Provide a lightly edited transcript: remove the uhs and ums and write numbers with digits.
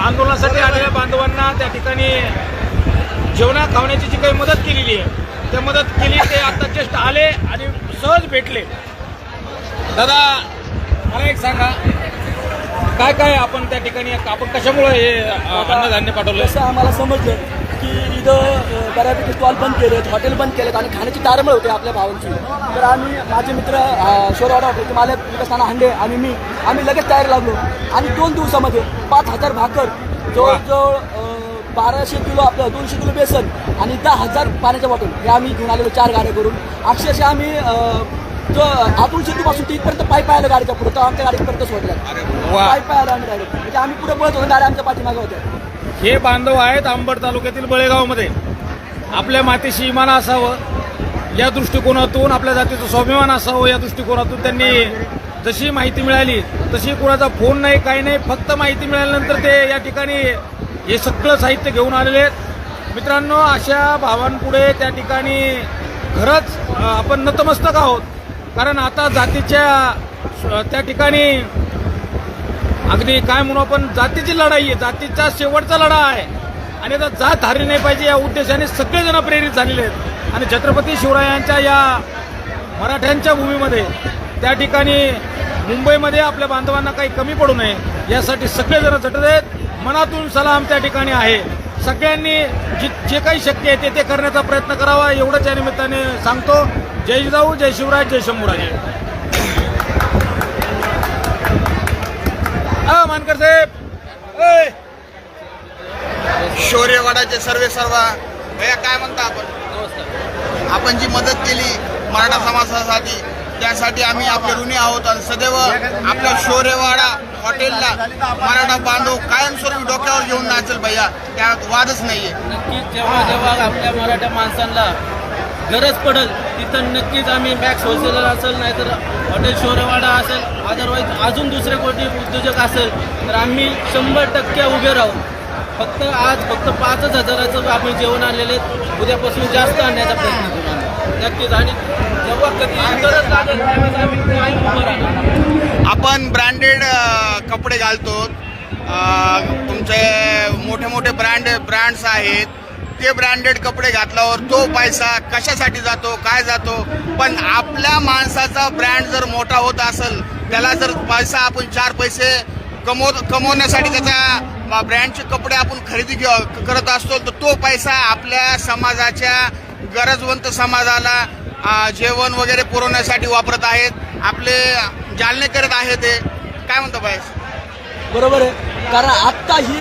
आंदोलनासाठी आलेल्या बांधवांना त्या ठिकाणी जेवणा खावण्याची जी काही मदत केलेली आहे त्या मदत केली ते आता जस्ट आले आणि सहज भेटले. दादा मला एक सांगा, काय काय आपण त्या ठिकाणी आपण कशामुळे हे अन्नधान्य पाठवलं? असं आम्हाला समजलं की इथं बऱ्यापैकी स्टॉल बंद केलेत, हॉटेल बंद केलेत आणि खाण्याची तारमळ होते आपल्या भावांची. तर आम्ही माझे मित्र शोरवाडा हॉटेलचे मालक विकासनाना हांडे आणि आम्ही लगेच तयार लागलो आणि 2 दिवसामध्ये 5000 भाकर, जवळजवळ 1200 किलो आपलं 200 किलो बेसन आणि 10,000 पाण्याच्या बॉटल हे आम्ही घेऊन आलेलो 4 गाड्या करून. अक्षरशः आम्ही जो आतून शेतीपासून तिथपर्यंत पाय आलं गाडीच्या पुढे, तर आमच्या गाडीपर्यंत सोडल्या पाय आलं आम्ही डायरेक्ट. म्हणजे आम्ही पुढे पळत होतो, गाड्या आमच्या पाठीमागे होत्या. हे बांधव आहेत अंबड तालुक्यातील बळेगावमध्ये. आपल्या मातीशी इमान असावं या दृष्टिकोनातून, आपल्या जातीचं स्वाभिमान असावं या दृष्टिकोनातून त्यांनी जशी माहिती मिळाली तशी कुणाचा फोन नाही, काही नाही, फक्त माहिती मिळाल्यानंतर ते या ठिकाणी हे सगळं साहित्य घेऊन आलेले आहेत. मित्रांनो, अशा भावांपुढे त्या ठिकाणी खरंच आपण नतमस्तक आहोत. कारण आता जातीच्या त्या ठिकाणी अगदी काय म्हणू आपण, जातीची लढाई आहे, जातीचा शेवटचा लढा आहे आणि आता जात हारली नाही पाहिजे या उद्देशाने सगळेजण प्रेरित झालेले आहेत. आणि छत्रपती शिवरायांच्या या मराठ्यांच्या भूमीमध्ये त्या ठिकाणी मुंबईमध्ये आपल्या बांधवांना काही कमी पडू नये यासाठी सगळेजण झटत आहेत. मनातून सलाम त्या ठिकाणी आहे. सगळ्यांनी जे काही शक्य आहे ते करण्याचा प्रयत्न करावा एवढंच या निमित्ताने सांगतो. जय जिजाऊ, जय शिवराय, जय शंभूराजे. मानकर साहेब, शौर्यवाडाचे सर्वा भैया काय म्हणता आपण जी मदत केली मराठा समाजासाठी त्यासाठी आम्ही आपले ऋणी आहोत आणि सदैव आपल्या शौर्यवाडा हॉटेलला मराठा बांधव कायमस्वरूपी डोक्यावर घेऊन नाचेल भैया, त्यात वादच नाहीये. नक्कीच जेव्हा जेव्हा आपल्या मराठा माणसांना गरज पडेल तिथं नक्कीच आम्ही मॅक्स होलसेलर असेल, नाहीतर हॉटेल शौर्यवाडा असेल, अदरवाईज अजून दुसरे कोणी उद्योजक असेल तर आम्ही 100% उभे राहू. फक्त 5,000चं आम्ही जेवण आणलेले, उद्यापासून जास्त आणण्याचा प्रयत्न करू आम्ही नक्कीच. आणि जेव्हा कधी गरज लागेल त्यावेळेस आम्ही कायम उभं राहणार. आपण ब्रँडेड कपडे घालतो, तुमचे मोठे मोठे ब्रँड्स आहेत, ते ब्रँडेड कपडे घातल्यावर तो पैसा कशासाठी जातो, काय जातो, पण आपल्या माणसाचा ब्रँड जर मोठा होत असेल, त्याला जर पैसा आपण 4 पैसे कमवण्यासाठी त्याच्या ब्रँडचे कपडे आपण खरेदी करत असतो, तर तो पैसा आपल्या समाजाच्या गरजवंत समाजाला जेवण वगैरे पुरवण्यासाठी वापरत आहेत, आपले जालने करत आहेत. ते काय म्हणतो बायस? बरोबर आहे. कारण आत्ता ही